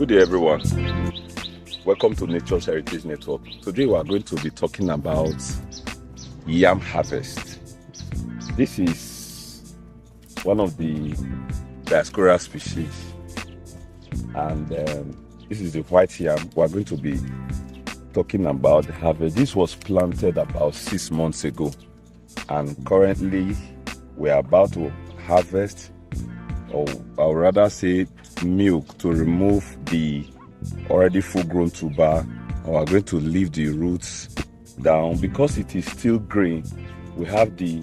Good day, everyone. Welcome to Nature's Heritage Network. Today we are going to be talking about yam harvest. This is one of the Dioscura species, and this is the white yam. We are going to be talking about the harvest. This was planted about 6 months ago, and currently we are about to harvest, or I would rather say milk, to remove the already full-grown tuber. We are going to leave the roots down because it is still green. We have the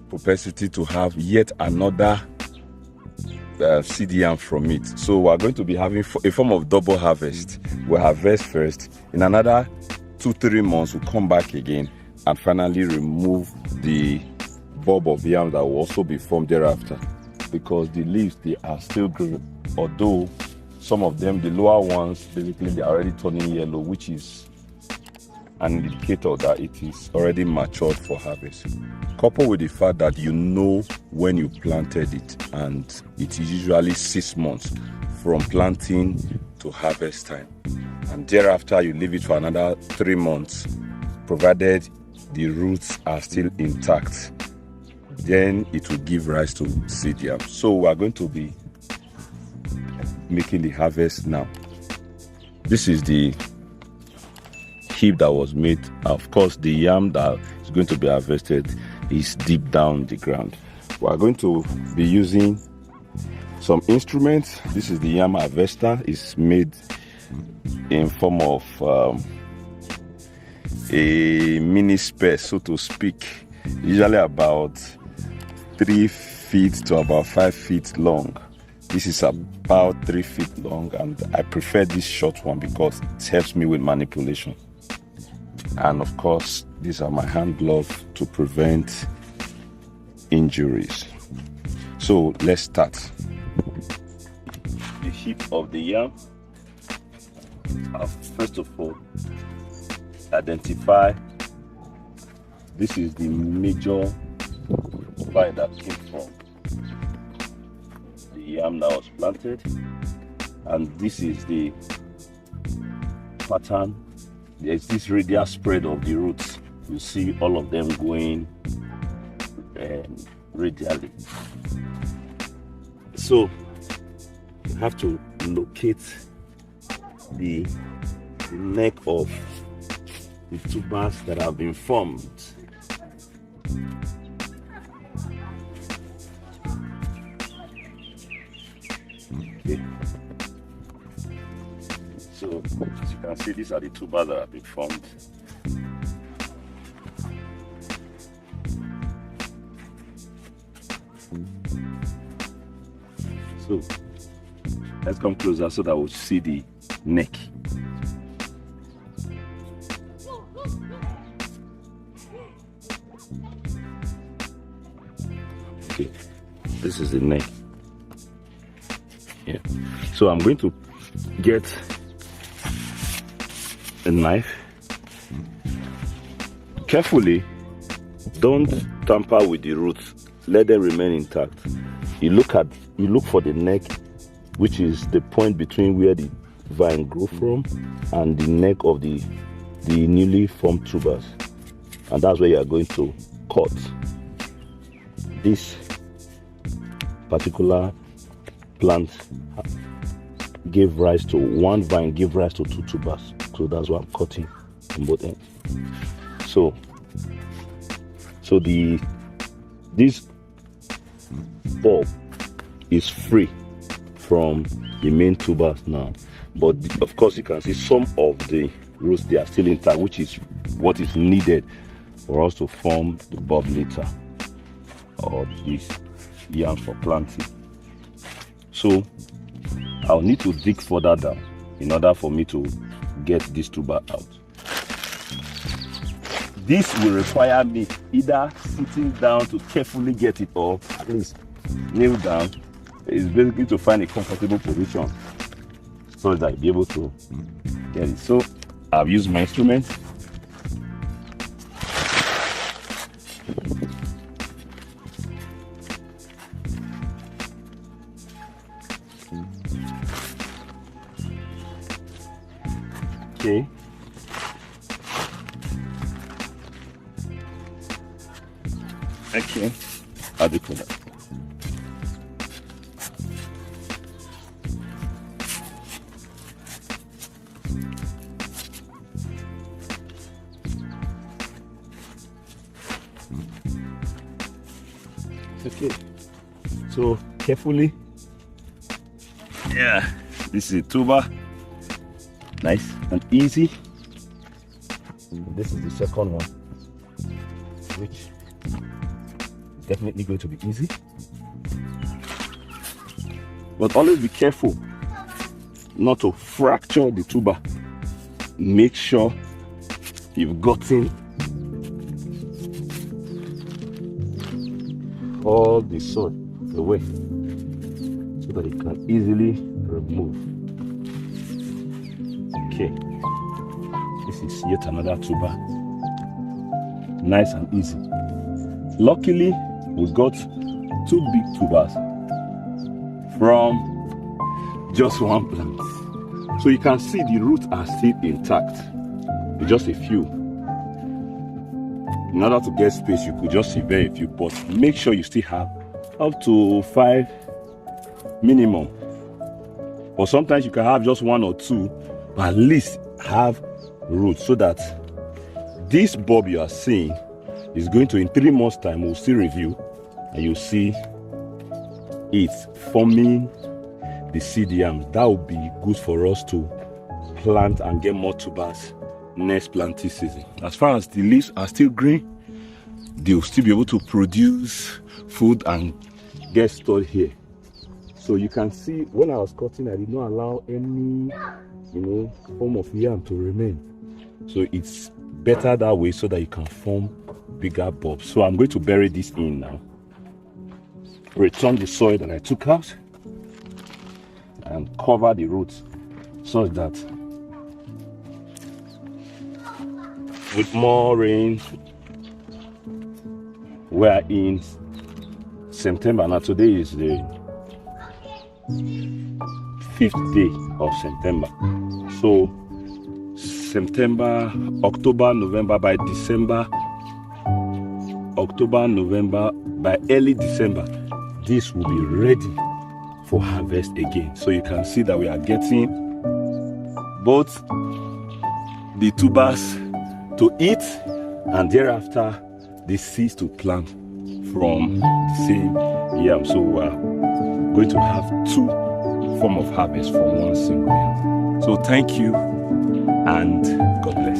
propensity to have yet another seed yam from it. So we are going to be having a form of double harvest. We'll harvest first. In another 2-3 months, we'll come back again and finally remove the bulb of yam that will also be formed thereafter, because the leaves, they are still green, although some of them, the lower ones, basically they are already turning yellow, which is an indicator that it is already matured for harvest. Coupled with the fact that you know when you planted it, and it is usually 6 months from planting to harvest time, and thereafter you leave it for another 3 months, provided the roots are still intact, then it will give rise to seed yam. So we are going to be making the harvest now. This is the heap that was made. Of course, the yam that is going to be harvested is deep down the ground. We are going to be using some instruments. This is the yam harvester. It's made in form of a mini spear, so to speak, usually about 3 feet to about 5 feet long. This is about 3 feet long, and I prefer this short one because it helps me with manipulation. And of course, these are my hand gloves to prevent injuries. So let's start. The heap of the yam. First of all, identify this is the major vine that came from the yam that was planted, and this is the pattern. There's this radial spread of the roots. You see all of them going radially. So you have to locate the neck of the tubers that have been formed. Okay. So as you can see, these are the tubers that have been formed. So let's come closer so that we'll see the neck. Okay, this is the neck. Yeah. So I'm going to get a knife. Carefully, don't tamper with the roots. Let them remain intact. You look for the neck, which is the point between where the vine grew from and the neck of the newly formed tubers, and that's where you are going to cut. This particular plant gave rise to one vine, gave rise to 2 tubers. So that's what I'm cutting on both ends. So this bulb is free from the main tubers now, but of course you can see some of the roots, they are still intact, which is what is needed for us to form the bulb later, or this yam for planting. So I'll need to dig further down in order for me to get this tuber out. This will require me either sitting down to carefully get it, or at least kneel down. It's basically to find a comfortable position so that I'll be able to get it. So I've used my instrument. Okay. Okay. How do you put that? Okay. So carefully. Yeah. This is a tuber. Nice and easy. This is the second one, which is definitely going to be easy. But always be careful not to fracture the tuber. Make sure you've gotten all the soil away so that you can easily remove. Okay, this is yet another tuber. Nice and easy. Luckily, we got 2 big tubers from just one plant. So you can see the roots are still intact. Just a few. In order to get space, you could just see very few, but make sure you still have up to 5 minimum. Or sometimes you can have just 1 or 2, but at least have roots so that this bulb you are seeing is going to, in 3 months time, we'll still review and you'll see it forming the seed yams. That will be good for us to plant and get more tubers next planting season. As far as the leaves are still green, they'll still be able to produce food and get stored here. So you can see when I was cutting, I did not allow any form of yam to remain. So it's better that way so that you can form bigger bulbs. So I'm going to bury this in now, return the soil that I took out, and cover the roots so that with more rain, we are in September. Now today is the 5th day of September. So September, October, November, by December, October, November, by early December, this will be ready for harvest again. So you can see that we are getting both the tubers to eat and thereafter the seeds to plant from the same yam. So we are going to have 2 forms of harvest from one single yam. So thank you and God bless.